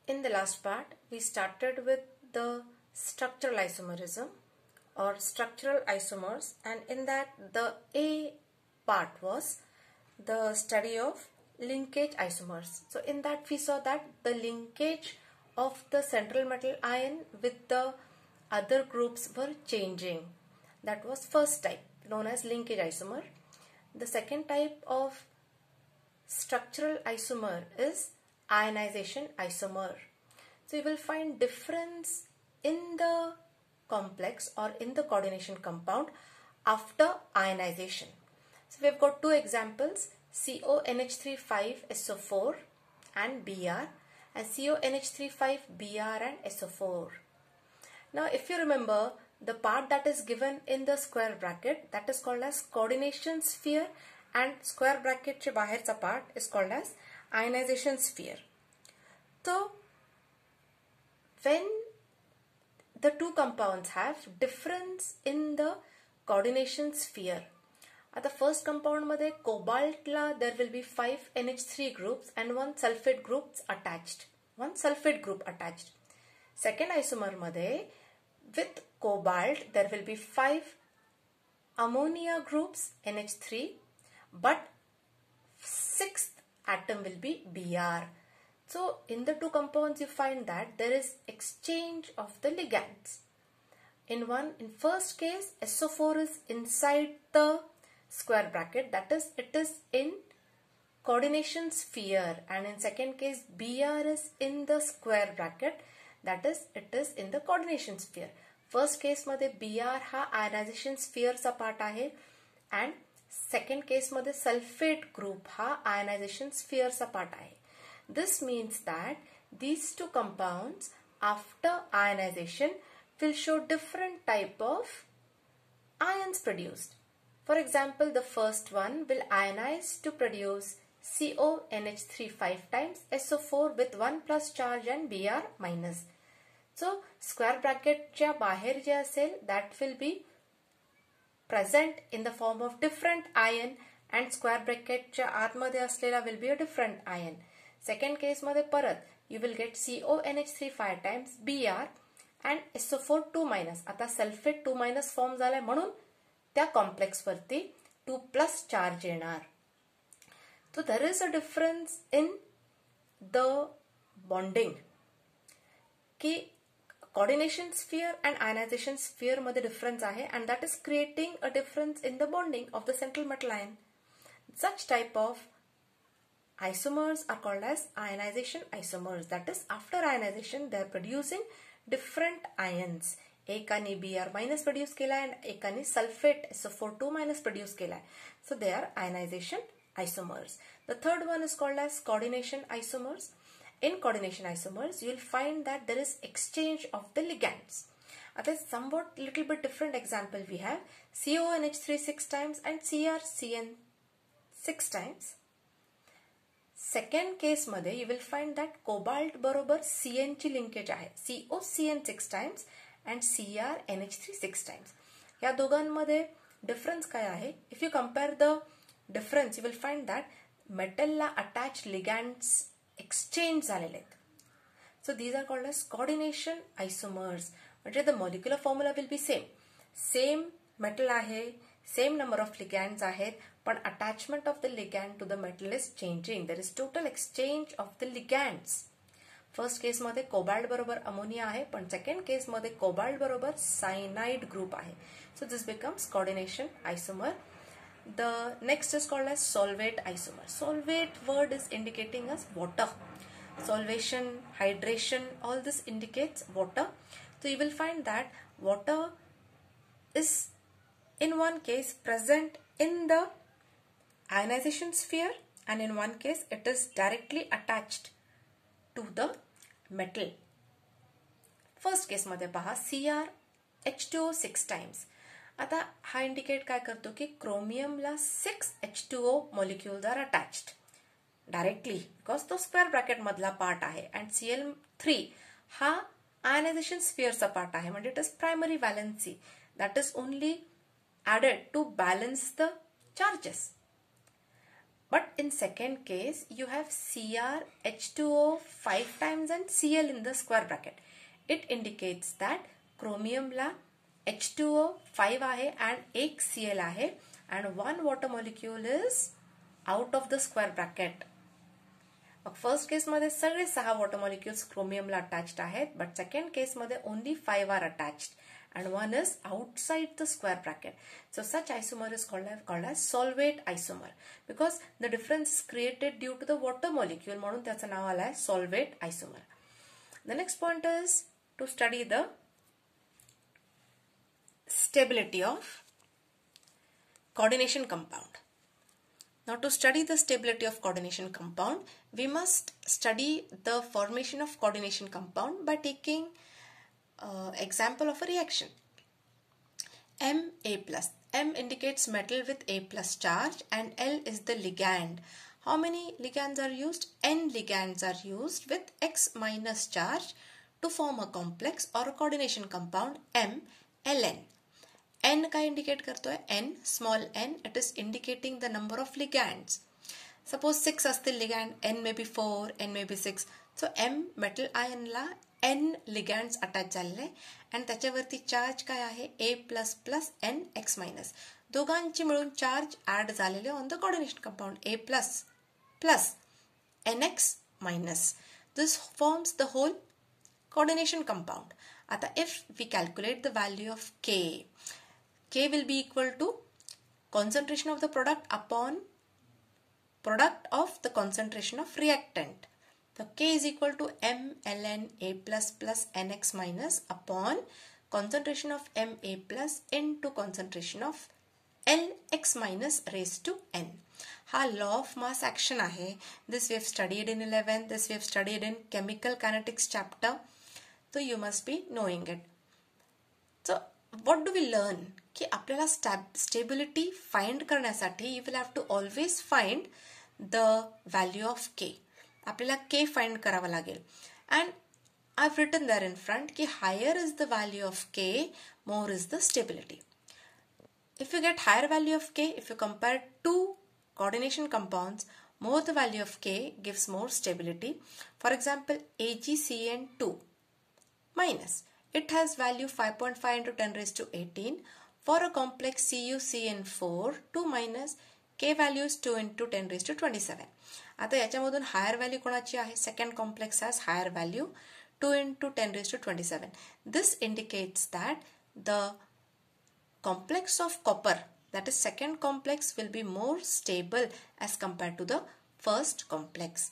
In the last part, we started with the structural isomerism or structural isomers, and in that the A part was the study of linkage isomers. So in that we saw that the linkage of the central metal ion with the other groups were changing. That was first type, known as linkage isomer. The second type of structural isomer is ionization isomer. So you will find difference in the complex or in the coordination compound after ionization. So we have got two examples, CONH3,5SO4 and Br, and CONH3,5Br and SO4. Now if you remember, the part that is given in the square bracket, that is called as coordination sphere, and square bracket चे बाहेरचा part is called as ionization sphere. So when the two compounds have difference in the coordination sphere, at the first compound मध्ये cobalt La there will be 5 NH3 groups and one sulfate group attached. Second isomer मध्ये with cobalt there will be 5 ammonia groups NH3, but sixth atom will be Br. So in the two compounds you find that there is exchange of the ligands. In first case SO4 is inside the square bracket, that is it is in coordination sphere, and in second case Br is in the square bracket, that is it is in the coordination sphere. First case मध्ये Br हा ionization sphere चा part आहे, and second case मध्ये sulfate group हा ionization sphere चा part आहे. This means that these two compounds after ionization will show different type of ions produced. For example, the first one will ionize to produce CONH3 5 times SO4 with 1 plus charge and Br minus. So square bracket च्या बाहेर जे असेल that will be present in the form of different ion, and square bracket च्या आतमध्ये असलेला will be a different ion. Second case मध्ये परत you will get CONH3 5 times Br and SO4 2 minus. आता sulphate 2 minus form झालाय म्हणून त्या complex वरती 2 plus चार्ज येणार. So there is a difference in the bonding की coordination sphere and ionization sphere मध्ये difference आहे, and that is creating a difference in the bonding of the central metal ion. Such type of isomers are called as ionization isomers. That is, after ionization they are producing different ions. एकाने Br minus produce केला and एकाने sulfate SO4 2 minus produce केला. So they are ionization isomers. The third one is called as coordination isomers. In coordination isomers, you will find that there is exchange of the ligands. At a somewhat little bit different example, we have CONH3 6 times and CrCN 6 times. Second case मध्ये you will find that cobalt बरोबर Cn ची linkage आहे, COCN 6 times and CrNH3 6 times. या दोघांमध्ये difference काय आहे? If you compare the difference, you will find that metal La attached ligands exchange झालेले आहेत. So these are called as coordination isomers. म्हणजे the molecular formula will be same metal आहे, same number of ligands आहेत, पण attachment of the ligand to the metal is changing. There is total exchange of the ligands. First case मध्ये cobalt बरोबर ammonia आहे, पण second case मध्ये cobalt बरोबर cyanide group आहे. So this becomes coordination isomer. The next is called as solvate isomer. Solvate word is indicating as water. Solvation, hydration, all this indicates water. So you will find that water is in one case present in the ionization sphere, and in one case it is directly attached to the metal. First case मध्ये पहा CrH2O 6 times. आता हा indicate काय करतो की क्रोमियमला 6 H2O molecules are attached directly because तो square bracket मधला part आहे, and Cl3 हा ionization sphere चा पार्ट आहे, म्हणजे it is primary valency that is only added to balance the charges. But in second case, you have Cr H2O 5 times and Cl in the square bracket. It indicates that chromium La H2O 5 आहे and एक Cl आहे and one water molecule is out of the square bracket. First case मध्ये सगळे 6 water molecules क्रोमियमला attached आहेत, but second case मध्ये only 5 are attached and one is outside the square bracket. So such isomer is called as solvate isomer because the difference is created due to the water molecule. म्हणून त्याचं नाव आलं आहे solvate isomer. The next point is to study the stability of coordination compound. Now to study the stability of coordination compound, we must study the formation of coordination compound by taking example of a reaction. Ma+. M indicates metal with A plus charge and L is the ligand. How many ligands are used? N ligands are used with X minus charge to form a complex or a coordination compound MLN. N का indicate करतो है? N, small n, it is indicating the number of ligands. Suppose 6 असतील ligand, N may be 4, N may be 6. So M metal ion La N ligands attach झालेले and त्याच्यावरती charge काय आहे? A plus plus N X minus. दोघांची मिळून charge add झालेले on the coordination compound A plus plus NX minus. This forms the whole coordination compound. आता if we calculate the value of K will be equal to concentration of the product upon product of the concentration of reactant. So K is equal to M ln A plus plus NX minus upon concentration of Ma plus into concentration of Lx minus raised to N. हा law of mass action आहे. This we have studied in 11th. This we have studied in chemical kinetics chapter. So you must be knowing it. So what do we learn? की आपल्याला stability find करण्यासाठी you will have to always find the value of K. आपल्याला K find करावा लागेल. And I've written there in front की higher is the value of K, more is the stability. If you get higher value of K, if you compare two coordination compounds, more the value of K gives more stability. For example, AgCN2 minus. It has value 5.5 into 10 raised to 18. For a complex CuCN4, 2 minus K value is 2 into 10 raised to 27. आता याच्यामधून higher value कोणाची आहे? Second complex has higher value 2 into 10 raised to 27. This indicates that the complex of copper, that is second complex, will be more stable as compared to the first complex.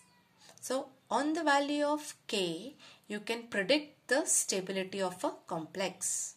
So on the value of K, you can predict the stability of a complex.